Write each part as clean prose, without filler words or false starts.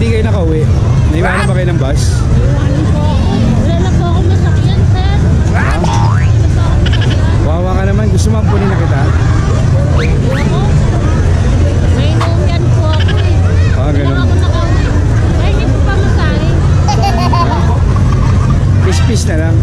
di kayo nakauwi? Naiwanan ba kayo ng bus? Iwanan po ako. Wala na po ako masakyan, sir. Wala na po ako masakyan. Wawa ka naman. Gusto mo ampunin na kita? Ako? May inuwian po ako eh. Ah, Hindi lang ganun. ako nakauwi. Ay, hindi po pa masahin. Peace na lang.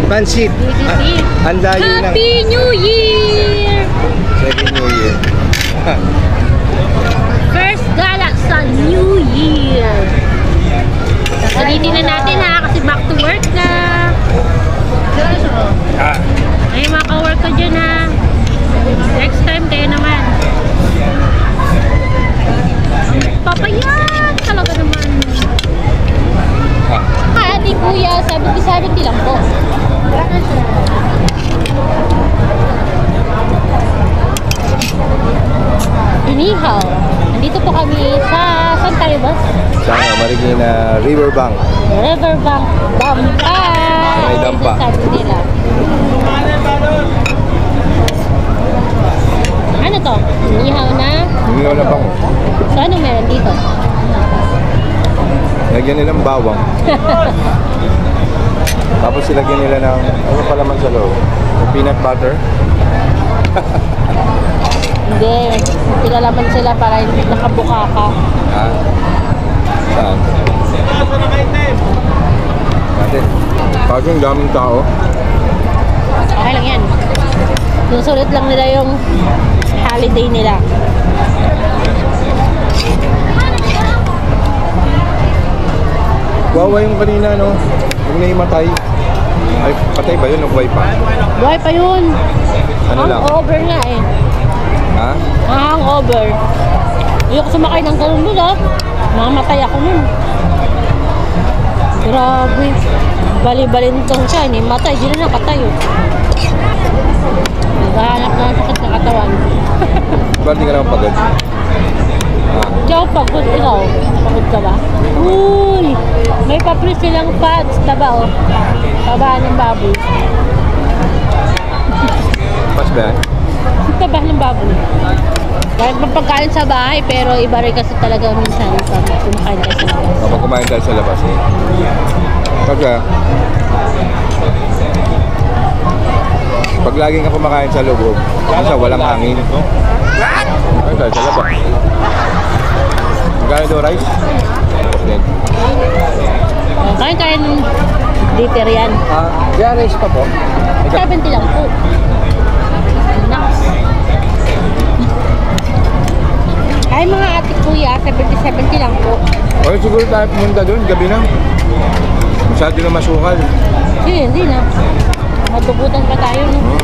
Pansit. Handa yun lang. Happy New Year! Happy New Year. First gala sa New Year. Salitin na natin ha, kasi back to work na. Ay, mga ka-work ko dyan ha. Next time kayo naman. Papayat talaga naman. Ate kuya, sabi ko sa akin lang po. Inihaw. Nandito po kami sa San tayo ba? Sa Marikina Riverbank. Riverbank Dampa. May dampa. Sabi nila. Ano to? Inihaw na? Inihaw na bang? So ano meron dito? Lagyan nilang bawang. Tapos silagyan nila ng ano pa naman sa loob? Peanut butter. Hindi. Pinalaman sila para hindi nakabuka ka. Ah. Saan? Natin. Parang daming tao. Okay lang yan. Susunod lang nila yung holiday nila. Wawa yung kanina, no? Yung naimatay. Ay, patay ba yun? Nagway pa? Buhay pa yun. Ano lang? Hangover nga eh. Ha? Hangover. Ayoko sumakay ng ganun nun ah. Mamatay ako nun. Grabe. Bali-balintong siya. Hindi matay. Hindi na nakatay oh. Naghahanap na ang sakit ng katawan. Ba't di ka naman pagod? Hindi ako pagod. Ikaw, pagod ka ba? Uy! May papri silang pads. Taba oh. Taba ng baboy. Pas ba yan? Taba ng baboy. Kahit mapagkain sa bahay, pero iba rin kasi talaga minsan pag kumakain ka sa labas. Kapag kumain tayo sa labas. Kasi, pag laging ka kumakain sa loob, minsan walang hangin. Kumain tayo sa labas. Magkano daw rice? Kain tayo ng liter yan. Yeah, rice pa po. 70 lang po. Naks. Ay mga ate kuya, 70 lang po. O siguro tayo pumunta doon, gabi na. Masyado na masukal. Hindi na. Matubutan pa tayo. No?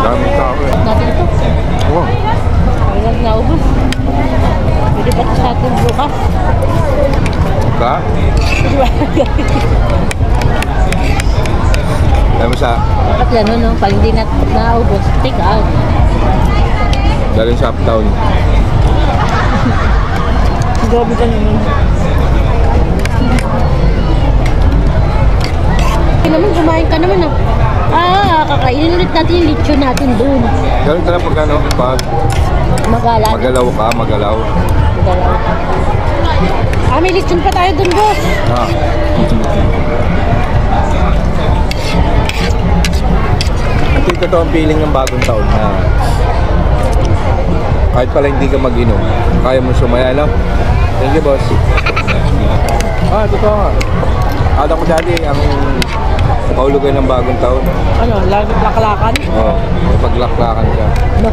Dami tao eh. Natin ito. Oo. Kailan naubos. Pwede ba ito sa atin bukas? Ka? Alam mo sa... Bakit gano'n no? Pag hindi na naubos, take out. Galing sa uptown. Grabe ka naman. Naman, kumain ka naman ah. Kakainin ulit natin yung lechon natin dun. Galing ka lang pag ano, pag Magalan. magalaw ka, magalaw. Magalaw. May lechon pa tayo dun, boss. Ah. Ito yung totoong feeling ng bagong taon na kahit pala hindi ka mag-inom, kaya mo sumaya, no? Thank you, boss. Totoo nga. Akala ko dati ang paulugan ng bagong taon. Ano, lagi laklakan? Oo, paglaklakan ka. No.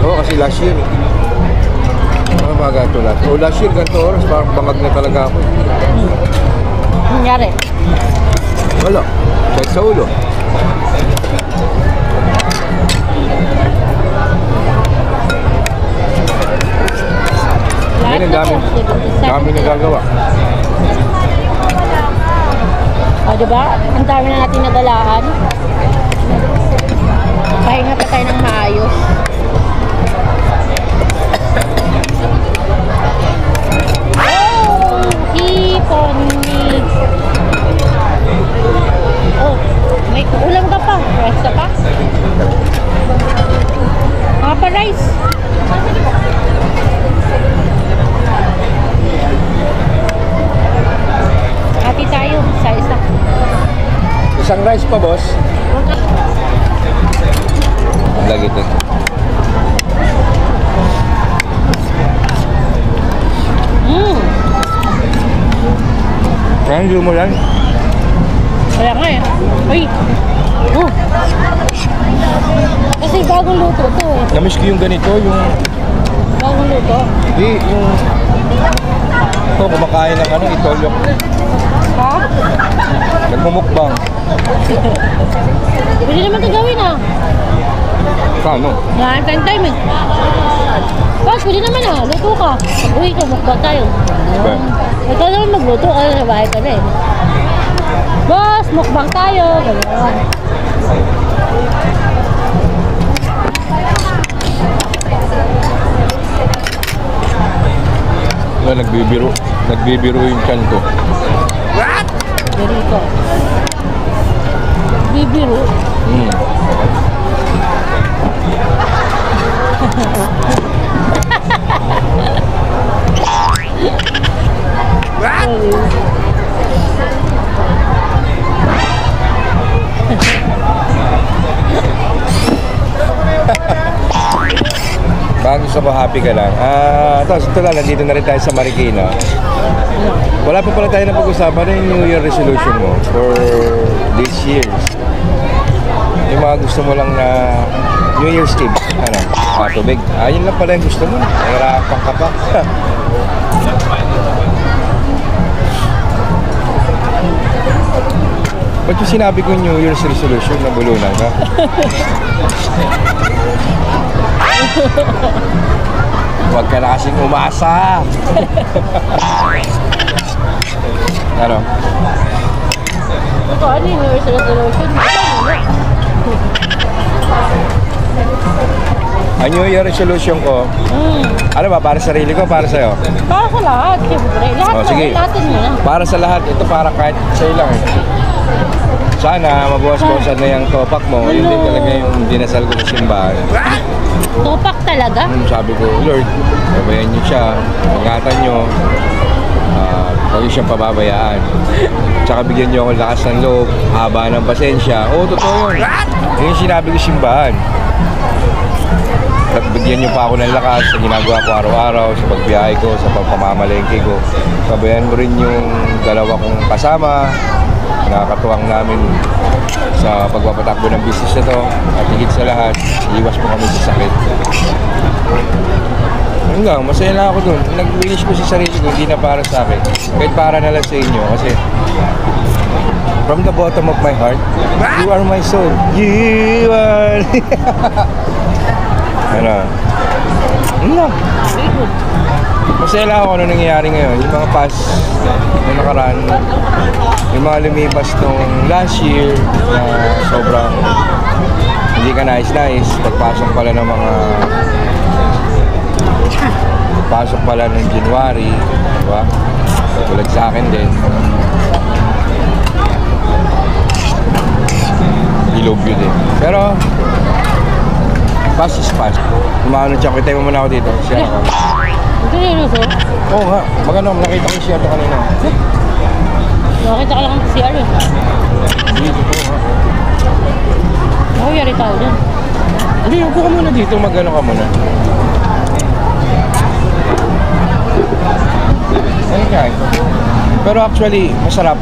Oo, kasi last year. Ano ba ganito last year? Last year, ganito oras, parang bangag na talaga ako. Nangyari? Wala, kahit sa ulo. Lahat Ganun, na po. dami nagagawa. O, diba? Ang dami na natin nagalaan. Pahinga pa tayo ng maayos. ulam ka pa. Rice ka pa. Mga pa rice. Hati tayo. Isa-isa. Isang rice pa, boss. Ang lagi ito. Hindi mo yan. Kaya nga eh. Uy! Oh! Kasi bagong luto to eh. Namiss ko yung ganito, yung... Bagong luto. Hindi, yung... Ito, kumakain ng ano, itolyok. Ha? Nagmumukbang. Pwede naman ito gawin ah. Paano? Yan, time eh. Boss, pwede naman ah. Luto ka. Uy, mukbang tayo. Ba? Ikaw naman magluto. Ano sa bahay ka na eh. Boss, mukbang tayo. Ganyan. Nagbibiro. Nagbibiro yung chan ko. What? Ganito. Bibiro. What? Baka gusto ko happy ka lang. Tapos ito lang, nandito na rin tayo sa Marikina. Wala pa pala tayo na pag-usapan. Ano yung New Year resolution mo for this year? Yung mga gusto mo lang na New Year's Eve. Ano? Tubig. Yun lang pala yung gusto mo. Nahirapan ka pa. Ba't yung sinabi ko New Year's resolution na bulunan ka? Huwag ka na kasing umasa. Ano? Ito, ano yung New Year's resolution? Ang New Year resolution ko, ano ba, para sa sarili ko, para sa'yo? Para sa lahat, siyempre. Lahat Oh, sige. natin mo na. Para sa lahat, ito para kahit sa'yo lang eh. Sana mabawas-bawasan na yung topak mo. Yun din talaga yung dinasal ko sa simbahan. Tupak talaga? Sabi ko, Lord, babayan niyo siya, ingatan niyo, huwag niyo siyang pababayaan. Tsaka bigyan niyo ako lakas ng loob, haba ng pasensya. Oo, totoo yun. Yun yung sinabi ko sa simbahan. At bigyan niyo pa ako ng lakas sa ginagawa ko araw-araw, sa pagbiyahe ko, sa pagpamamalengke ko. Sabayan mo rin yung dalawa kong kasama, nakakatuwang namin sa pagpapatakbo ng business na to. At higit sa lahat, iwas po kami sa sakit. Yun lang, masaya na ako dun. Nag-wish ko sa sarili ko, hindi na para sa akin. Kahit para na lang sa inyo, kasi from the bottom of my heart, you are my soul. You are... Ano? Yun lang. Very good. Masaya lang ako ano nangyayari ngayon. Yung mga past, yung nakaraan, yung mga lumipas nung last year na sobrang hindi ka nice. Pagpasok pala ng mga pasok pala ng January, diba? Tulad sa akin din. I love you din. Pero past is past. Kumano siya, kitay mo muna ako dito. Siya ako. Ito yung luto? Oo nga, maganda, nakita ko siya ito kanina. Nakita ka lang ang CR eh. Dito po ha. Ako yari tao dun. Hindi, upo ka muna dito, mag-ano ka muna. Ano kain? Pero actually, masarap.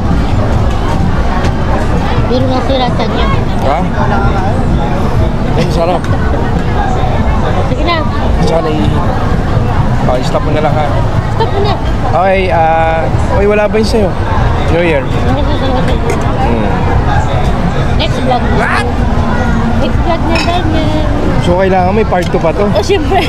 Biro na sila sa niya. Ha? Masarap. Sige na. Sana stop mo na lang ha. Stop mo na. Okay, uy, wala ba yun sa'yo? New Year. Next vlog. What? Next vlog na ganyan. So kailangan may part 2 pa to. Oh, siyempre.